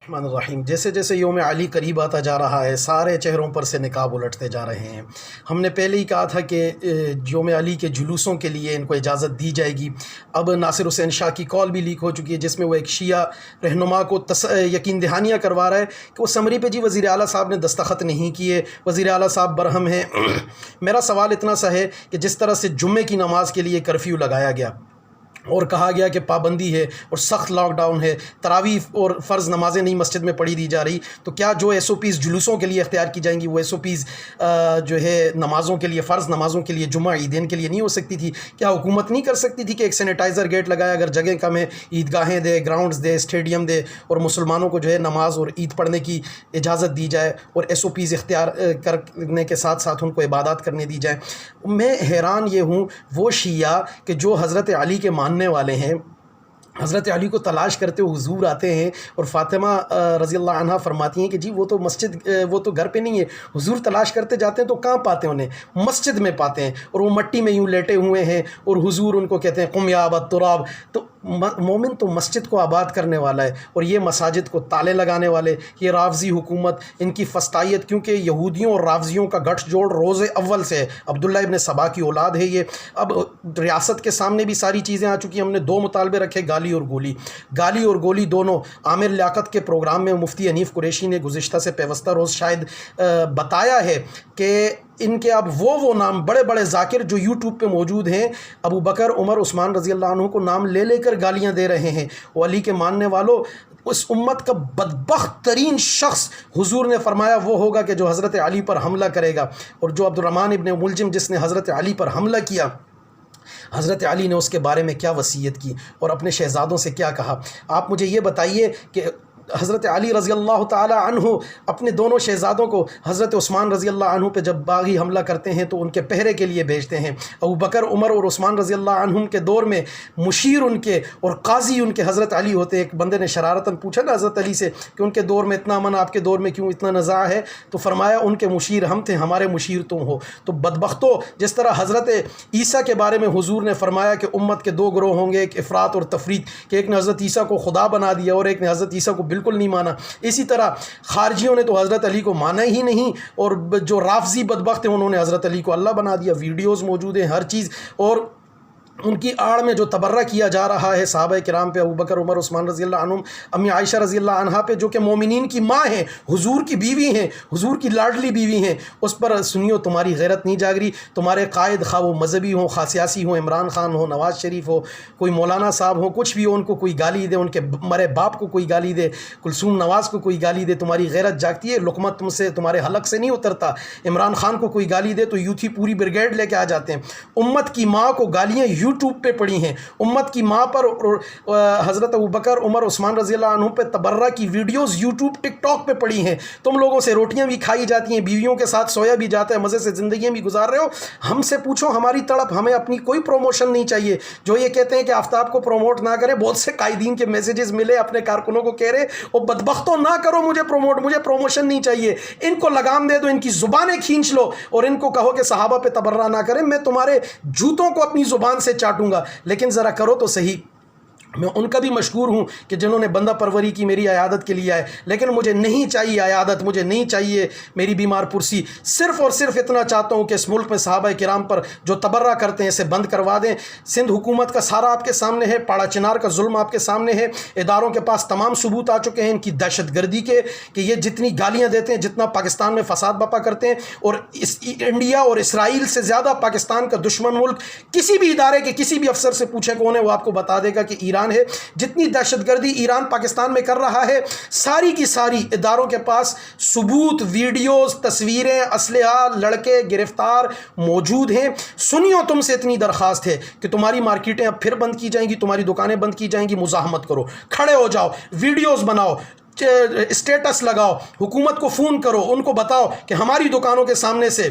الرحمن الرحیم۔ جیسے جیسے یوم علی قریب آتا جا رہا ہے سارے چہروں پر سے نقاب الٹتے جا رہے ہیں۔ ہم نے پہلے ہی کہا تھا کہ یوم علی کے جلوسوں کے لیے ان کو اجازت دی جائے گی۔ اب ناصر حسین شاہ کی کال بھی لیک ہو چکی ہے جس میں وہ ایک شیعہ رہنما کو یقین دہانیاں کروا رہا ہے کہ وہ سمری پہ وزیر اعلیٰ صاحب نے دستخط نہیں کیے، وزیر اعلیٰ صاحب برہم ہیں۔ میرا سوال اتنا سا ہے کہ جس طرح سے جمعے کی نماز کے لیے کرفیو لگایا گیا اور کہا گیا کہ پابندی ہے اور سخت لاک ڈاؤن ہے، تراویح اور فرض نمازیں نہیں مسجد میں پڑھی دی جا رہی، تو کیا جو ایس او پیز جلوسوں کے لیے اختیار کی جائیں گی وہ ایس او پیز جو ہے نمازوں کے لیے، فرض نمازوں کے لیے، جمعہ عیدین کے لیے نہیں ہو سکتی تھی؟ کیا حکومت نہیں کر سکتی تھی کہ ایک سینیٹائزر گیٹ لگائے، اگر جگہ کم ہے عیدگاہیں دے، گراؤنڈز دے، اسٹیڈیم دے اور مسلمانوں کو جو ہے نماز اور عید پڑھنے کی اجازت دی جائے اور ایس او پیز اختیار کرنے کے ساتھ ساتھ ان کو عبادات کرنے دی جائے؟ میں حیران یہ ہوں وہ شیعہ کہ جو حضرت علی کے ماننے والے ہیں، حضرت علی کو تلاش کرتے ہوئے حضور آتے ہیں اور فاطمہ رضی اللہ عنہا فرماتی ہیں کہ جی وہ تو گھر پہ نہیں ہے، حضور تلاش کرتے جاتے ہیں تو کہاں پاتے ہیں انہیں؟ مسجد میں پاتے ہیں، اور وہ مٹی میں یوں لیٹے ہوئے ہیں اور حضور ان کو کہتے ہیں قم یا ابا التراب۔ تو مومن تو مسجد کو آباد کرنے والا ہے، اور یہ مساجد کو تالے لگانے والے، یہ رافضی حکومت، ان کی فسطائیت، کیونکہ یہودیوں اور رافضیوں کا گٹھ جوڑ روز اول سے ہے۔ عبداللہ ابن سبا کی اولاد ہے یہ۔ اب ریاست کے سامنے بھی ساری چیزیں آ چکی ہیں۔ ہم نے دو مطالبے رکھے، گالی اور گولی دونوں۔ عامر لیاقت کے پروگرام میں مفتی حنیف قریشی نے گزشتہ سے پیوستہ روز شاید بتایا ہے کہ ان کے اب وہ نام بڑے بڑے ذاکر جو یوٹیوب پہ موجود ہیں، ابو بکر، عمر، عثمان رضی اللہ عنہ کو نام لے کر گالیاں دے رہے ہیں۔ وہ علی کے ماننے والوں، اس امت کا بدبخت ترین شخص حضور نے فرمایا وہ ہوگا کہ جو حضرت علی پر حملہ کرے گا، اور جو عبد الرحمن ابن ملجم جس نے حضرت علی پر حملہ کیا، حضرت علی نے اس کے بارے میں کیا وصیت کی اور اپنے شہزادوں سے کیا کہا؟ آپ مجھے یہ بتائیے کہ حضرت علی رضی اللہ تعالی عنہ اپنے دونوں شہزادوں کو حضرت عثمان رضی اللہ عنہ پہ جب باغی حملہ کرتے ہیں تو ان کے پہرے کے لیے بھیجتے ہیں۔ ابو بکر، عمر اور عثمان رضی اللہ عنہم کے دور میں مشیر ان کے اور قاضی ان کے حضرت علی ہوتے۔ ایک بندے نے شرارتاً پوچھا نا حضرت علی سے کہ ان کے دور میں اتنا امن، آپ کے دور میں کیوں اتنا نزاع ہے؟ تو فرمایا ان کے مشیر ہم تھے، ہمارے مشیر تم ہو۔ تو بدبختو، جس طرح حضرت عیسیٰ کے بارے میں حضور نے فرمایا کہ امت کے دو گروہ ہوں گے، ایک افراط اور تفریط، کہ ایک نے حضرت عیسیٰ کو خدا بنا دیا اور ایک نے حضرت عیسیٰ کو بالکل نہیں مانا۔ اسی طرح خارجیوں نے تو حضرت علی کو مانا ہی نہیں، اور جو رافضی بدبخت ہیں انہوں نے حضرت علی کو اللہ بنا دیا۔ ویڈیوز موجود ہیں، ہر چیز، اور ان کی آڑ میں جو تبرہ کیا جا رہا ہے صحابہ کرام پہ، ابو بکر، عمر، عثمان رضی اللہ عنہم، امی عائشہ رضی اللہ عنہا پہ، جو کہ مومنین کی ماں ہیں، حضور کی بیوی ہیں، حضور کی لاڈلی بیوی ہیں، اس پر سنیو تمہاری غیرت نہیں جاگ رہی؟ تمہارے قائد خواہ وہ مذہبی ہوں، خواہ سیاسی ہوں، عمران خان ہو، نواز شریف ہو، کوئی مولانا صاحب ہو، کچھ بھی ہو، ان کو کوئی گالی دے، ان کے مرے باپ کو کوئی گالی دے، کلثوم نواز کو کوئی گالی دے، تمہاری غیرت جاگتی ہے؟ لقمہ تم سے، تمہارے حلق سے نہیں اترتا؟ عمران خان کو کوئی گالی دے تو یوتھی پوری بریگیڈ لے کے آ جاتے ہیں۔ امت کی ماں کو گالیاں یوٹیوب پہ پڑی ہیں، امت کی ماں پر حضرت ابو بکر، عمر، عثمان رضی اللہ عنہ پہ تبرہ کی ویڈیوز یوٹیوب، ٹک ٹاک پہ پڑی ہیں۔ تم لوگوں سے روٹیاں بھی کھائی جاتی ہیں، بیویوں کے ساتھ سویا بھی جاتا ہے، مزے سے زندگیاں بھی گزار رہے ہو۔ ہم سے پوچھو ہماری تڑپ، ہمیں اپنی کوئی پروموشن نہیں چاہیے۔ جو یہ کہتے ہیں کہ آفتاب کو پروموٹ نہ کرے، بہت سے قائدین کے میسیجز ملے، اپنے کارکنوں کو کہہ رہے او بدبختوں نہ کرو مجھے پروموٹ، مجھے پروموشن نہیں چاہیے۔ ان کو لگام دے دو، ان کی زبانیں کھینچ لو اور ان کو کہو کہ صحابہ پہ تبرہ نہ کریں، میں تمہارے جوتوں کو اپنی زبان سے چاٹوں گا، لیکن ذرا کرو تو صحیح۔ میں ان کا بھی مشکور ہوں کہ جنہوں نے بندہ پروری کی، میری عیادت کے لیے آئے، لیکن مجھے نہیں چاہیے عیادت، مجھے نہیں چاہیے میری بیمار پرسی۔ صرف اور صرف اتنا چاہتا ہوں کہ اس ملک میں صحابہ کرام پر جو تبرہ کرتے ہیں اسے بند کروا دیں۔ سندھ حکومت کا سارا آپ کے سامنے ہے، پاڑا چنار کا ظلم آپ کے سامنے ہے، اداروں کے پاس تمام ثبوت آ چکے ہیں ان کی دہشت گردی کے، کہ یہ جتنی گالیاں دیتے ہیں، جتنا پاکستان میں فساد بپا کرتے ہیں، اور انڈیا اور اسرائیل سے زیادہ پاکستان کا دشمن ملک، کسی بھی ادارے کے کسی بھی افسر سے پوچھے کون ہے، وہ آپ کو بتا دے گا کہ ایران ہے۔ جتنی دہشت گردی ایران پاکستان میں کر رہا ہے، ساری کی ساری اداروں کے پاس ثبوت، ویڈیوز، تصویریں، اسلحہ، لڑکے گرفتار موجود ہیں۔ سنیو تم سے اتنی درخواست ہے کہ تمہاری مارکیٹیں اب پھر بند کی جائیں گی، تمہاری دکانیں بند کی جائیں گی، مزاحمت کرو، کھڑے ہو جاؤ، ویڈیوز بناؤ، اسٹیٹس لگاؤ، حکومت کو فون کرو، ان کو بتاؤ کہ ہماری دکانوں کے سامنے سے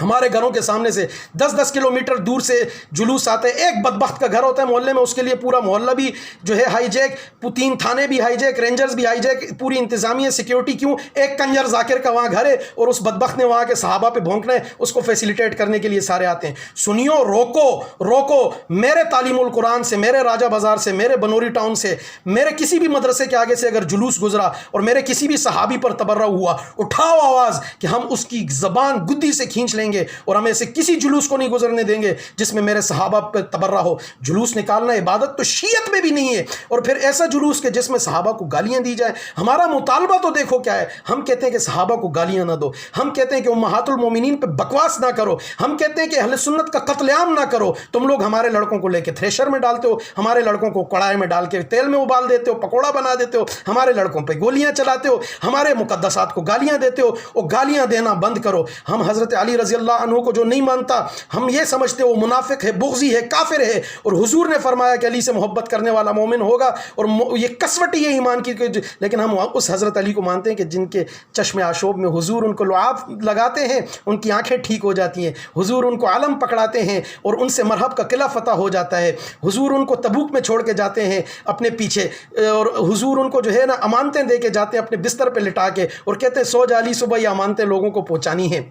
ہمارے گھروں کے سامنے سے 10-10 کلومیٹر دور سے جلوس آتے ہیں. ایک بدبخت کا گھر ہوتا ہے محلے میں، اس کے لیے پورا محلہ بھی جو ہے ہائی جیک، 3 تھانے بھی ہائی جیک، رینجرز بھی ہائی جیک، پوری انتظامیہ سیکیورٹی. کیوں؟ ایک کنجر ذاکر کا وہاں گھر ہے اور اس بدبخت نے وہاں کے صحابہ پہ بھونکنا ہے، اس کو فیسیلیٹیٹ کرنے کے لیے سارے آتے ہیں. سنیو، روکو. میرے تعلیم القرآن سے، میرے راجہ بازار سے، میرے بنوری ٹاؤن سے، میرے کسی بھی مدرسے کے آگے سے اگر جلوس گزرا اور میرے کسی بھی صحابی پر تبرہ ہوا، اٹھاؤ آواز کہ ہم اس کی زبان گدی سے کھینچ لیں گے اور ہم ایسے کسی جلوس کو نہیں گزرنے دیں گے جس میں میرے صحابہ پہ تبرہ ہو. جلوس نکالنا عبادت تو شیعت میں بھی نہیں ہے، اور پھر ایسا جلوس کہ جس میں صحابہ کو گالیاں دی جائیں. ہمارا مطالبہ تو دیکھو کیا ہے. ہم کہتے ہیں کہ صحابہ کو گالیاں نہ دو، ہم کہتے ہیں کہ امہات المومنین پہ بکواس نہ کرو، ہم کہتے ہیں کہ اہل سنت کا قتل عام نہ کرو. تم لوگ ہمارے لڑکوں کو لے کے تھریشر میں ڈالتے ہو، ہمارے لڑکوں کو کڑھائی میں ڈال کے تیل میں ابال دیتے ہو، پکوڑا بنا دیتے ہو، ہمارے لڑکوں پہ گولیاں چلاتے ہو، ہمارے مقدسات کو گالیاں دیتے ہو. اور گالیاں دینا بند کرو. ہم حضرت علی رضی اللہ عنہ کو جو نہیں مانتا، ہم یہ سمجھتے وہ منافق ہے، بغضی ہے، کافر ہے. اور حضور نے فرمایا کہ علی سے محبت کرنے والا مومن ہوگا، اور یہ کسوٹی ہے ایمان کی. لیکن ہم اس حضرت علی کو مانتے ہیں کہ جن کے چشم آشوب میں حضور ان کو لعاب لگاتے ہیں، ان کی آنکھیں ٹھیک ہو جاتی ہیں. حضور ان کو علم پکڑاتے ہیں اور ان سے مرحب کا قلعہ فتح ہو جاتا ہے. حضور ان کو تبوک میں چھوڑ کے جاتے ہیں اپنے پیچھے، اور حضور ان کو جو ہے نا امانتیں دے کے جاتے ہیں اپنے بستر پہ لٹا کے، اور کہتے ہیں سو جا علی صبح یہ امانتیں لوگوں کو پہنچانی ہیں.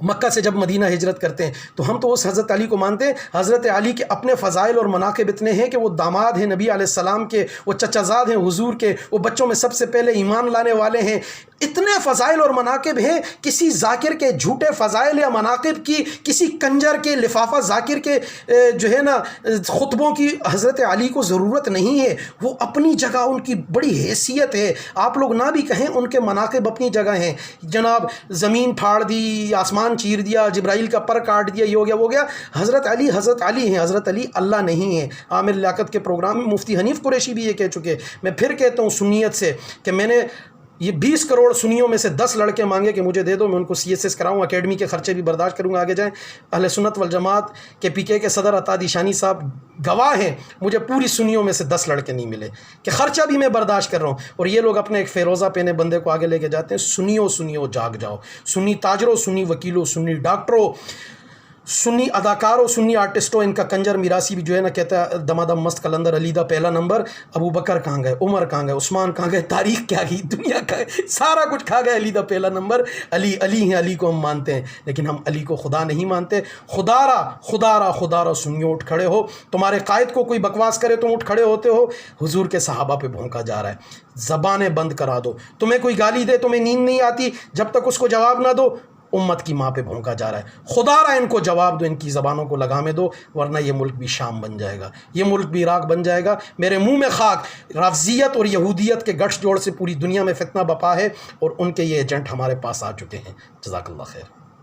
مکہ سے جب مدینہ ہجرت کرتے ہیں تو ہم تو اس حضرت علی کو مانتے ہیں. حضرت علی کے اپنے فضائل اور مناقب اتنے ہیں کہ وہ داماد ہیں نبی علیہ السلام کے، وہ چچا زاد ہیں حضور کے، وہ بچوں میں سب سے پہلے ایمان لانے والے ہیں. اتنے فضائل اور مناقب ہیں. کسی ذاکر کے جھوٹے فضائل یا مناقب کی، کسی کنجر کے لفافہ ذاکر کے جو ہے نا خطبوں کی حضرت علی کو ضرورت نہیں ہے. وہ اپنی جگہ ان کی بڑی حیثیت ہے. آپ لوگ نہ بھی کہیں، ان کے مناقب اپنی جگہ ہیں. جناب زمین پھاڑ دی، آسمان چیر دیا، جبرائیل کا پر کاٹ دیا، یہ ہو گیا وہ گیا. حضرت علی ہیں. حضرت علی اللہ نہیں ہیں. عامر لیاقت کے پروگرام میں مفتی حنیف قریشی بھی یہ کہہ چکے. میں پھر کہتا ہوں سنیت سے کہ میں نے یہ 20 کروڑ سنیوں میں سے 10 لڑکے مانگے کہ مجھے دے دو، میں ان کو CSS کراؤں، اکیڈمی کے خرچے بھی برداشت کروں گا. آگے جائیں. اہل سنت والجماعت کے PK کے صدر عطا شانی صاحب گواہ ہیں، مجھے پوری سنیوں میں سے 10 لڑکے نہیں ملے کہ خرچہ بھی میں برداشت کر رہا ہوں. اور یہ لوگ اپنے ایک فیروزہ پہنے بندے کو آگے لے کے جاتے ہیں. سنیوں جاگ جاؤ. سنی تاجروں، سنی وکیلوں، سنی ڈاکٹروں، سنی اداکاروں، سنی آرٹسٹوں. ان کا کنجر میراثی بھی جو ہے نا کہتا ہے دمادم مست قلندر علی دا پہلا نمبر. ابو بکر کہاں گئے، عمر کہاں گئے، عثمان کہاں گئے، تاریخ کیا گئی، دنیا کا سارا کچھ کھا گئے. علی دا پہلا نمبر. علی ہیں، علی کو ہم مانتے ہیں، لیکن ہم علی کو خدا نہیں مانتے. خدا را سنیو اٹھ کھڑے ہو. تمہارے قائد کو کوئی بکواس کرے تم اٹھ کھڑے ہوتے ہو. حضور کے صحابہ پہ بھونکا جا رہا ہے. زبانیں بند کرا دو. تمہیں کوئی گالی دے، تمہیں نیند نہیں آتی، جب تک اس کو جواب نہ دو امت کی ماں پہ بھونکا جا رہا ہے. خدا را ان کو جواب دو، ان کی زبانوں کو لگامے دو، ورنہ یہ ملک بھی شام بن جائے گا، یہ ملک بھی عراق بن جائے گا. میرے منہ میں خاک. رافضیت اور یہودیت کے گٹھ جوڑ سے پوری دنیا میں فتنہ بپا ہے، اور ان کے یہ ایجنٹ ہمارے پاس آ چکے ہیں. جزاک اللہ خیر.